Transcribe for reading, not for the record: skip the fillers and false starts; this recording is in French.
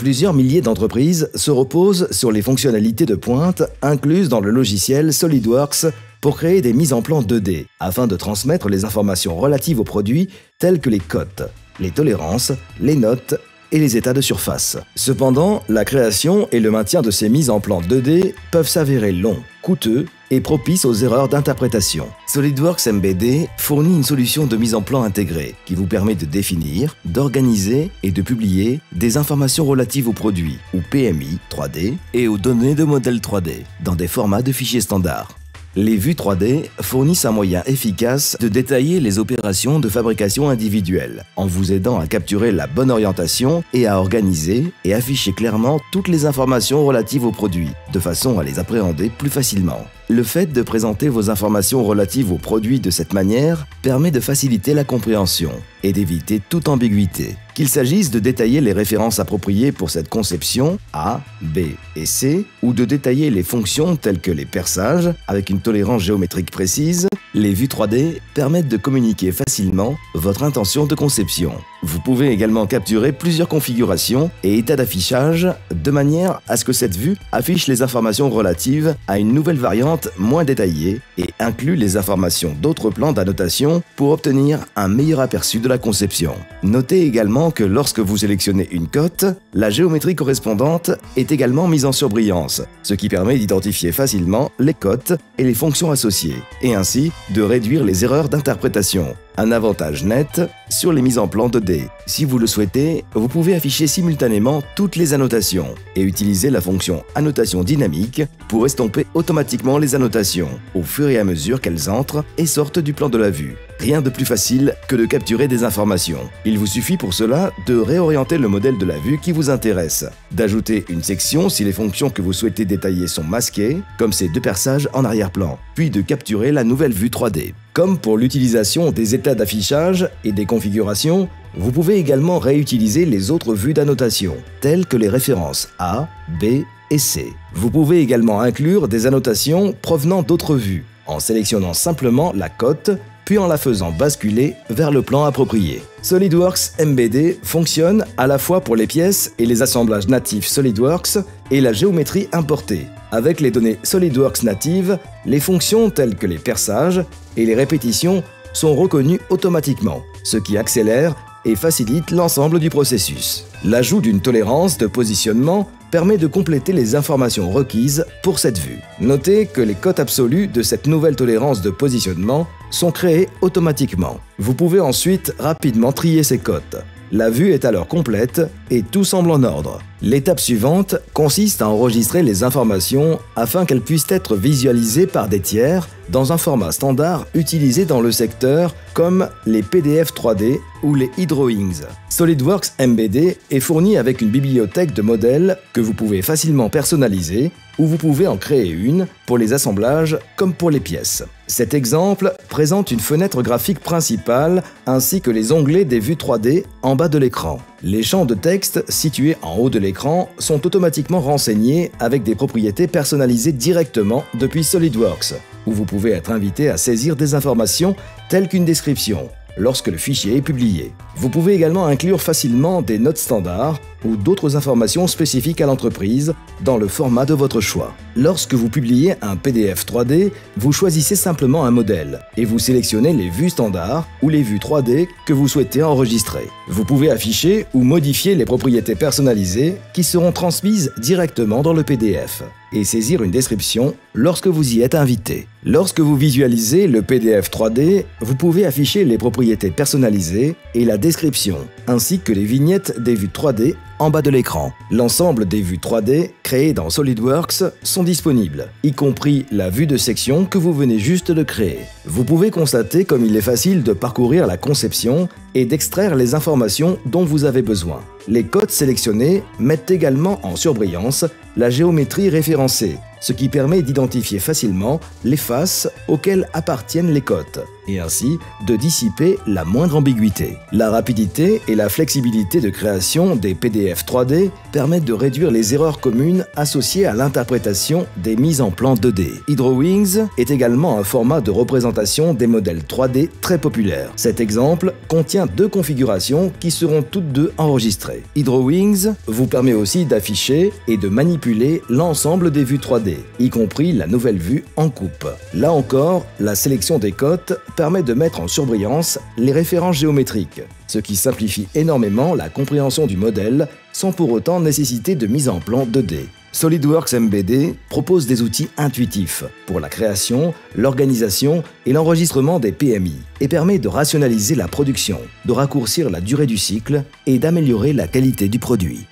Plusieurs milliers d'entreprises se reposent sur les fonctionnalités de pointe incluses dans le logiciel SolidWorks pour créer des mises en plan 2D, afin de transmettre les informations relatives aux produits telles que les cotes, les tolérances, les notes et les états de surface. Cependant, la création et le maintien de ces mises en plan 2D peuvent s'avérer longs, coûteux et propices aux erreurs d'interprétation. SolidWorks MBD fournit une solution de mise en plan intégrée qui vous permet de définir, d'organiser et de publier des informations relatives aux produits, ou PMI 3D, et aux données de modèles 3D, dans des formats de fichiers standards. Les vues 3D fournissent un moyen efficace de détailler les opérations de fabrication individuelles, en vous aidant à capturer la bonne orientation et à organiser et afficher clairement toutes les informations relatives aux produits, de façon à les appréhender plus facilement. Le fait de présenter vos informations relatives aux produits de cette manière permet de faciliter la compréhension et d'éviter toute ambiguïté. Qu'il s'agisse de détailler les références appropriées pour cette conception A, B et C, ou de détailler les fonctions telles que les perçages avec une tolérance géométrique précise, les vues 3D permettent de communiquer facilement votre intention de conception. Vous pouvez également capturer plusieurs configurations et états d'affichage de manière à ce que cette vue affiche les informations relatives à une nouvelle variante moins détaillée et inclut les informations d'autres plans d'annotation pour obtenir un meilleur aperçu de la conception. Notez également que lorsque vous sélectionnez une cote, la géométrie correspondante est également mise en surbrillance, ce qui permet d'identifier facilement les cotes et les fonctions associées, et ainsi de réduire les erreurs d'interprétation. Un avantage net sur les mises en plan 2D. Si vous le souhaitez, vous pouvez afficher simultanément toutes les annotations et utiliser la fonction annotation dynamique pour estomper automatiquement les annotations au fur et à mesure qu'elles entrent et sortent du plan de la vue. Rien de plus facile que de capturer des informations. Il vous suffit pour cela de réorienter le modèle de la vue qui vous intéresse, d'ajouter une section si les fonctions que vous souhaitez détailler sont masquées, comme ces deux perçages en arrière-plan, puis de capturer la nouvelle vue 3D. Comme pour l'utilisation des états d'affichage et des configurations, vous pouvez également réutiliser les autres vues d'annotation, telles que les références A, B et C. Vous pouvez également inclure des annotations provenant d'autres vues, en sélectionnant simplement la cote, puis en la faisant basculer vers le plan approprié. SolidWorks MBD fonctionne à la fois pour les pièces et les assemblages natifs SolidWorks et la géométrie importée. Avec les données SolidWorks natives, les fonctions telles que les perçages et les répétitions sont reconnues automatiquement, ce qui accélère et facilite l'ensemble du processus. L'ajout d'une tolérance de positionnement permet de compléter les informations requises pour cette vue. Notez que les cotes absolues de cette nouvelle tolérance de positionnement sont créées automatiquement. Vous pouvez ensuite rapidement trier ces cotes. La vue est alors complète et tout semble en ordre. L'étape suivante consiste à enregistrer les informations afin qu'elles puissent être visualisées par des tiers dans un format standard utilisé dans le secteur comme les PDF 3D ou les e-drawings. SolidWorks MBD est fourni avec une bibliothèque de modèles que vous pouvez facilement personnaliser ou vous pouvez en créer une pour les assemblages comme pour les pièces. Cet exemple présente une fenêtre graphique principale ainsi que les onglets des vues 3D en bas de l'écran. Les champs de texte situés en haut de l'écran sont automatiquement renseignés avec des propriétés personnalisées directement depuis SolidWorks, où vous pouvez être invité à saisir des informations telles qu'une description lorsque le fichier est publié. Vous pouvez également inclure facilement des notes standards ou d'autres informations spécifiques à l'entreprise dans le format de votre choix. Lorsque vous publiez un PDF 3D, vous choisissez simplement un modèle et vous sélectionnez les vues standards ou les vues 3D que vous souhaitez enregistrer. Vous pouvez afficher ou modifier les propriétés personnalisées qui seront transmises directement dans le PDF et saisir une description lorsque vous y êtes invité. Lorsque vous visualisez le PDF 3D, vous pouvez afficher les propriétés personnalisées et la description, ainsi que les vignettes des vues 3D en bas de l'écran. L'ensemble des vues 3D créées dans SolidWorks sont disponibles, y compris la vue de section que vous venez juste de créer. Vous pouvez constater comme il est facile de parcourir la conception et d'extraire les informations dont vous avez besoin. Les codes sélectionnés mettent également en surbrillance la géométrie référencée, ce qui permet d'identifier facilement les faces auxquelles appartiennent les cotes. et ainsi de dissiper la moindre ambiguïté. La rapidité et la flexibilité de création des PDF 3D permettent de réduire les erreurs communes associées à l'interprétation des mises en plan 2D. HydroWings est également un format de représentation des modèles 3D très populaire. Cet exemple contient 2 configurations qui seront toutes deux enregistrées. HydroWings vous permet aussi d'afficher et de manipuler l'ensemble des vues 3D, y compris la nouvelle vue en coupe. Là encore, la sélection des cotes permet de mettre en surbrillance les références géométriques, ce qui simplifie énormément la compréhension du modèle sans pour autant nécessiter de mise en plan 2D. SolidWorks MBD propose des outils intuitifs pour la création, l'organisation et l'enregistrement des PMI et permet de rationaliser la production, de raccourcir la durée du cycle et d'améliorer la qualité du produit.